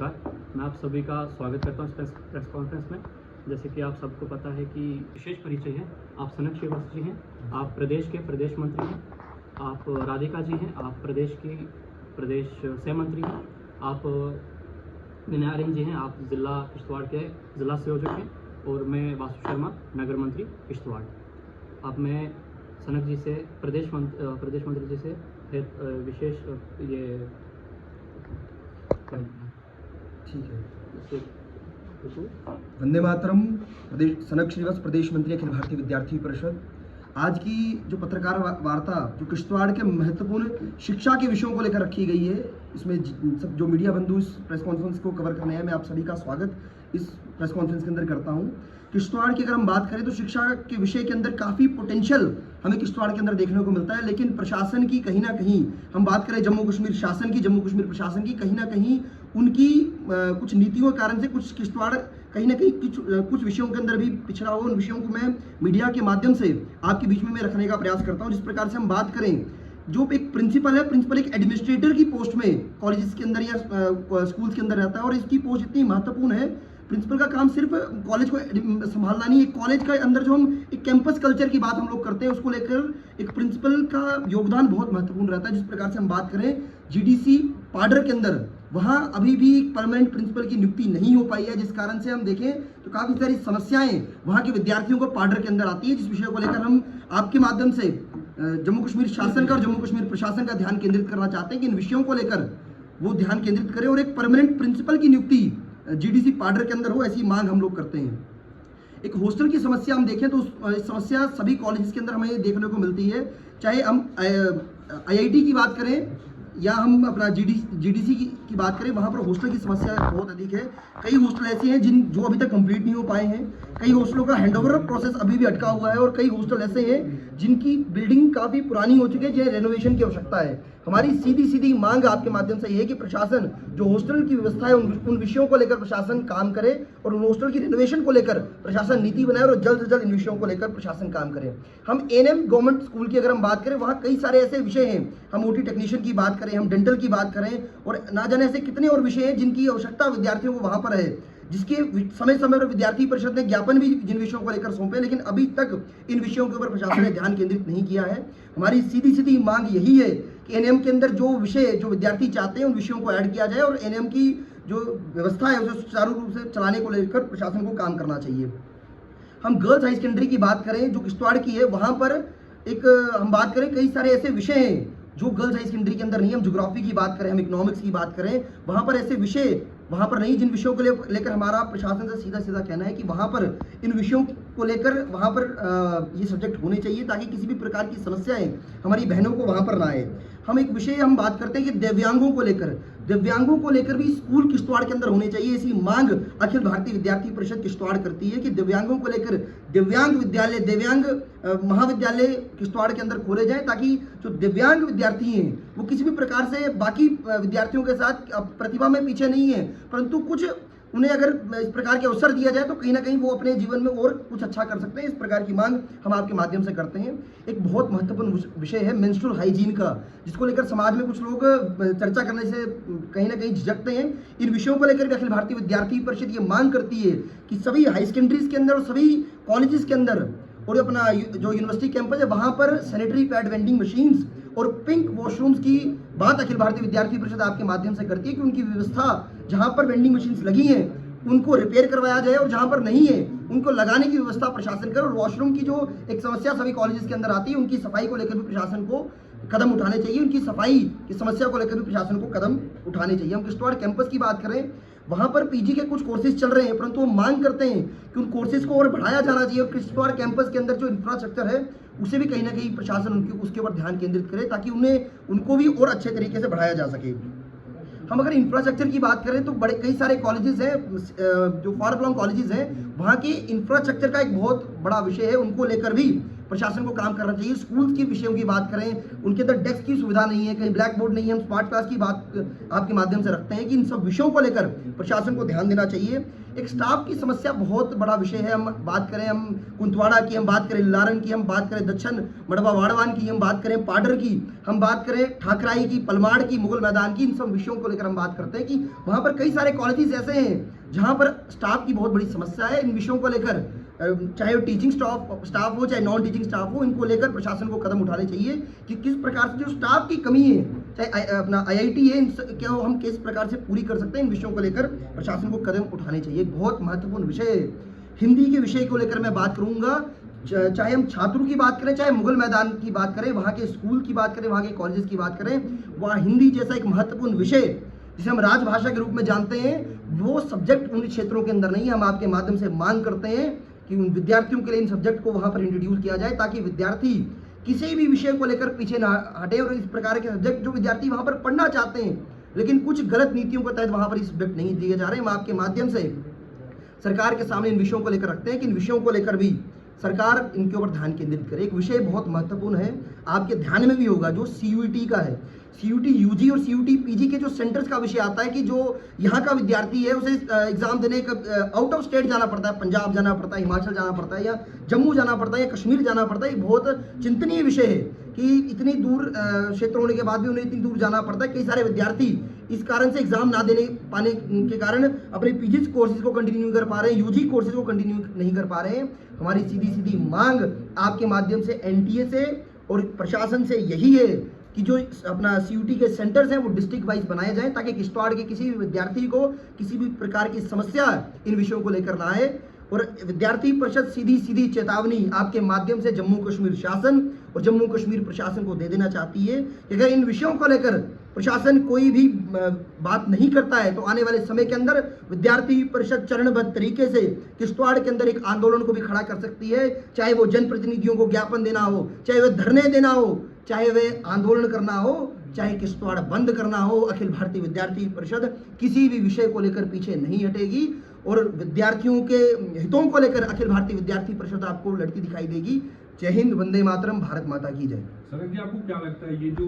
मैं आप सभी का स्वागत करता हूँ इस प्रेस कॉन्फ्रेंस में। जैसे कि आप सबको पता है कि विशेष परिचय है, आप सनक श्रीवास्तव जी हैं, आप प्रदेश के प्रदेश मंत्री हैं, आप राधिका जी हैं, आप प्रदेश की प्रदेश सह मंत्री हैं, आप निनारिन जी हैं, आप जिला किश्तवाड़ के जिला संयोजक हैं, और मैं वासु शर्मा नगर मंत्री किश्तवाड़। अब मैं सनक जी से प्रदेश मंत्री जी से विशेष ये ठीक है। वंदे मातरम। प्रदेश सनक श्रीवास्तव, प्रदेश मंत्री अखिल भारतीय विद्यार्थी परिषद। आज की जो पत्रकार वार्ता जो किश्तवाड़ के महत्वपूर्ण शिक्षा के विषयों को लेकर रखी गई है, इसमें सब जो मीडिया बंधु इस प्रेस कॉन्फ्रेंस को कवर करने हैं, मैं आप सभी का स्वागत इस प्रेस कॉन्फ्रेंस के अंदर करता हूं। किश्तवाड़ की अगर हम बात करें तो शिक्षा के विषय के अंदर काफ़ी पोटेंशियल हमें किश्तवाड़ के अंदर देखने को मिलता है, लेकिन प्रशासन की कहीं ना कहीं, हम बात करें जम्मू कश्मीर शासन की, जम्मू कश्मीर प्रशासन की, कहीं ना कहीं उनकी कुछ नीतियों के कारण से कुछ किश्तवाड़ कहीं ना कहीं कुछ विषयों के अंदर भी पिछड़ा हुआ। उन विषयों को मैं मीडिया के माध्यम से आपके बीच में मैं रखने का प्रयास करता हूँ। जिस प्रकार से हम बात करें, जो एक प्रिंसिपल है, प्रिंसिपल एक एडमिनिस्ट्रेटर की पोस्ट में कॉलेजेस के अंदर या स्कूल्स के अंदर रहता है, और इसकी पोस्ट इतनी महत्वपूर्ण है। प्रिंसिपल का काम सिर्फ कॉलेज को संभालना नहीं है, कॉलेज के अंदर जो हम एक कैंपस कल्चर की बात हम लोग करते हैं, उसको लेकर एक प्रिंसिपल का योगदान बहुत महत्वपूर्ण रहता है। जिस प्रकार से हम बात करें जीडीसी पाडर के अंदर, वहाँ अभी भी परमानेंट प्रिंसिपल की नियुक्ति नहीं हो पाई है, जिस कारण से हम देखें तो काफ़ी सारी समस्याएं वहाँ के विद्यार्थियों को पाडर के अंदर आती है, जिस विषय को लेकर हम आपके माध्यम से जम्मू कश्मीर शासन का और जम्मू कश्मीर प्रशासन का ध्यान केंद्रित करना चाहते हैं कि इन विषयों को लेकर वो ध्यान केंद्रित करें और एक परमानेंट प्रिंसिपल की नियुक्ति जीडीसी पाडर के अंदर हो, ऐसी मांग हम लोग करते हैं। एक हॉस्टल की समस्या हम देखें तो इस समस्या सभी कॉलेजेस के अंदर हमें देखने को मिलती है, चाहे हम आईआईटी की बात करें या हम अपना जीडीसी की बात करें, वहाँ पर हॉस्टल की समस्या बहुत अधिक है। कई हॉस्टल ऐसे हैं जो अभी तक कंप्लीट नहीं हो पाए हैं, कई हॉस्टलों का हैंडओवर प्रोसेस अभी भी अटका हुआ है, और कई हॉस्टल ऐसे हैं जिनकी बिल्डिंग काफ़ी पुरानी हो चुकी है, जिन्हें रेनोवेशन की आवश्यकता है। हमारी सीधी मांग आपके माध्यम से ये है कि प्रशासन जो हॉस्टल की व्यवस्था है उन विषयों को लेकर प्रशासन काम करे, और उन हॉस्टल की रेनोवेशन को लेकर प्रशासन नीति बनाए, और जल्द से जल्द इन विषयों को लेकर प्रशासन काम करे। हम एएनएम गवर्नमेंट स्कूल की अगर हम बात करें, वहाँ कई सारे ऐसे विषय हैं, हम ओटी टेक्नीशियन की बात करें, हम डेंटल की बात करें, और ना जाने ऐसे कितने और विषय हैं जिनकी आवश्यकता विद्यार्थियों को वहाँ पर है, जिसके समय समय पर विद्यार्थी परिषद ने ज्ञापन भी जिन विषयों को लेकर सौंपे, लेकिन अभी तक इन विषयों के ऊपर प्रशासन ने ध्यान केंद्रित नहीं किया है। हमारी सीधी मांग यही है कि एनएम के अंदर जो विषय जो विद्यार्थी चाहते हैं उन विषयों को ऐड किया जाए, और एनएम की जो व्यवस्था है उसे सुचारू रूप से चलाने को लेकर प्रशासन को काम करना चाहिए। हम गर्ल्स हाई सेकेंडरी की बात करें जो किश्तवाड़ की है, वहाँ पर एक हम बात करें कई सारे ऐसे विषय हैं जो गर्ल्स हाई सेकेंडरी के अंदर नहीं। हम ज्योग्राफी की बात करें, हम इकोनॉमिक्स की बात करें, वहाँ पर ऐसे विषय वहाँ पर नहीं, जिन विषयों को लेकर हमारा प्रशासन से सीधा कहना है कि वहाँ पर इन विषयों को लेकर वहाँ पर ये सब्जेक्ट होने चाहिए, ताकि किसी भी प्रकार की समस्याएं हमारी बहनों को वहाँ पर ना आए। हम एक विषय हम बात करते हैं कि दिव्यांगों को लेकर भी स्कूल किश्तवाड़ के अंदर होने चाहिए। ऐसी मांग अखिल भारतीय विद्यार्थी परिषद किश्तवाड़ करती है कि दिव्यांगों को लेकर दिव्यांग विद्यालय, दिव्यांग महाविद्यालय किश्तवाड़ के अंदर खोले जाए, ताकि जो दिव्यांग विद्यार्थी हैं वो किसी भी प्रकार से बाकी विद्यार्थियों के साथ प्रतिभा में पीछे नहीं है, परंतु कुछ उन्हें अगर इस प्रकार के अवसर दिया जाए तो कहीं ना कहीं वो अपने जीवन में और कुछ अच्छा कर सकते हैं। इस प्रकार की मांग हम आपके माध्यम से करते हैं। एक बहुत महत्वपूर्ण विषय है मेंस्ट्रुअल हाइजीन का, जिसको लेकर समाज में कुछ लोग चर्चा करने से कहीं ना कहीं झिझकते हैं। इन विषयों को लेकर भी अखिल भारतीय विद्यार्थी परिषद ये मांग करती है कि सभी हाई सेकेंडरीज के अंदर और सभी कॉलेजेस के अंदर और अपना जो यूनिवर्सिटी कैंपस है वहाँ पर सैनिटरी पैड वेंडिंग मशीन्स और पिंक वॉशरूम्स की बात अखिल भारतीय विद्यार्थी परिषद आपके माध्यम से करती है कि उनकी व्यवस्था जहाँ पर वेंडिंग मशीन्स लगी हैं उनको रिपेयर करवाया जाए, और जहाँ पर नहीं है उनको लगाने की व्यवस्था प्रशासन करे। और वॉशरूम की जो एक समस्या सभी कॉलेजेस के अंदर आती है, उनकी सफाई को लेकर भी प्रशासन को कदम उठाने चाहिए, उनकी सफाई की समस्या को लेकर भी प्रशासन को कदम उठाने चाहिए। हम किश्तवाड़ कैंपस की बात करें, वहाँ पर पीजी के कुछ कोर्सेज चल रहे हैं, परंतु हम मांग करते हैं कि उन कोर्सेज को और बढ़ाया जाना चाहिए, और किश्तवाड़ कैंपस के अंदर जो इंफ्रास्ट्रक्चर है उसे भी कहीं ना कहीं प्रशासन उसके ऊपर ध्यान केंद्रित करे, ताकि उनको भी और अच्छे तरीके से बढ़ाया जा सके। हम अगर इंफ्रास्ट्रक्चर की बात करें तो कई सारे कॉलेजेस हैं जो फार फ्लॉन्ग कॉलेजेस हैं, वहाँ के इंफ्रास्ट्रक्चर का एक बहुत बड़ा विषय है, उनको लेकर भी प्रशासन को काम करना चाहिए। स्कूल के विषयों की बात करें, उनके अंदर डेस्क की सुविधा नहीं है, कहीं ब्लैक बोर्ड नहीं है। हम स्मार्ट क्लास की बात आपके माध्यम से रखते हैं कि इन सब विषयों को लेकर प्रशासन को ध्यान देना चाहिए। एक स्टाफ की समस्या बहुत बड़ा विषय है। हम बात करें, हम कुंतवाड़ा की, हम बात करें लारन की, हम बात करें दक्षिण मड़वा वाड़वान की, हम बात करें पाडर की, हम बात करें ठाकराई की, पलमाड़ की, मुगल मैदान की, इन सब विषयों को लेकर हम बात करते हैं कि वहाँ पर कई सारे कॉलेजेस ऐसे हैं जहाँ पर स्टाफ की बहुत बड़ी समस्या है। इन विषयों को लेकर चाहे वो टीचिंग स्टाफ हो, चाहे नॉन टीचिंग स्टाफ हो, इनको लेकर प्रशासन को कदम उठाने चाहिए कि किस प्रकार से जो स्टाफ की कमी है, चाहे अपना IIT है, क्या हम किस प्रकार से पूरी कर सकते हैं। इन विषयों को लेकर प्रशासन को कदम उठाने चाहिए। बहुत महत्वपूर्ण विषय है। हिंदी के विषय को लेकर मैं बात करूंगा। चाहे हम छात्रों की बात करें, चाहे मुगल मैदान की बात करें, वहाँ के स्कूल की बात करें, वहाँ के कॉलेजेस की बात करें, वहाँ हिंदी जैसा एक महत्वपूर्ण विषय जिसे हम राजभाषा के रूप में जानते हैं, वो सब्जेक्ट उन क्षेत्रों के अंदर नहीं है। हम आपके माध्यम से मांग करते हैं कि उन विद्यार्थियों के लिए इन सब्जेक्ट को वहाँ पर इंट्रोड्यूस किया जाए, ताकि विद्यार्थी किसी भी विषय को लेकर पीछे ना हटे और इस प्रकार के सब्जेक्ट जो विद्यार्थी वहाँ पर पढ़ना चाहते हैं लेकिन कुछ गलत नीतियों के तहत वहाँ पर सब्जेक्ट नहीं दिए जा रहे हैं, हम आपके माध्यम से सरकार के सामने इन विषयों को लेकर रखते हैं कि इन विषयों को लेकर भी सरकार इनके ऊपर ध्यान केंद्रित करे। एक विषय बहुत महत्वपूर्ण है, आपके ध्यान में भी होगा, जो CUET का है। CUET UG और CUET PG के जो सेंटर्स का विषय आता है कि जो यहाँ का विद्यार्थी है उसे एग्जाम देने का आउट ऑफ स्टेट जाना पड़ता है, पंजाब जाना पड़ता है, हिमाचल जाना पड़ता है, या जम्मू जाना पड़ता है, या कश्मीर जाना पड़ता है। बहुत चिंतनीय विषय है कि इतनी दूर क्षेत्र होने के बाद भी उन्हें इतनी दूर जाना पड़ता है। कई सारे विद्यार्थी इस कारण से एग्जाम ना देने पाने के कारण अपने PG कोर्सेज को कंटिन्यू नहीं कर पा रहे हैं, UG कोर्सेज को कंटिन्यू नहीं कर पा रहे हैं। हमारी सीधी मांग आपके माध्यम से NTA से और प्रशासन से यही है कि जो अपना CUET के सेंटर्स हैं वो डिस्ट्रिक्ट वाइज बनाए जाएं, ताकि किश्तवाड़ के किसी भी विद्यार्थी को किसी भी प्रकार की समस्या इन विषयों को लेकर ना आए। और विद्यार्थी परिषद सीधी चेतावनी आपके माध्यम से जम्मू कश्मीर शासन और जम्मू कश्मीर प्रशासन को दे देना चाहती है कि अगर इन विषयों को लेकर प्रशासन कोई भी बात नहीं करता है तो आने वाले समय के अंदर विद्यार्थी परिषद चरणबद्ध तरीके से किश्तवाड़ के अंदर एक आंदोलन को भी खड़ा कर सकती है। चाहे वो जनप्रतिनिधियों को ज्ञापन देना हो, चाहे वह धरने देना हो, चाहे वे आंदोलन करना हो, चाहे किश्तवाड़ बंद करना हो, अखिल भारतीय विद्यार्थी परिषद किसी भी विषय को लेकर पीछे नहीं हटेगी और विद्यार्थियों के हितों को लेकर अखिल भारतीय विद्यार्थी परिषद आपको लड़ती दिखाई देगी। जय हिंद, वंदे मातरम, भारत माता की जय। सर जी, आपको क्या लगता है ये जो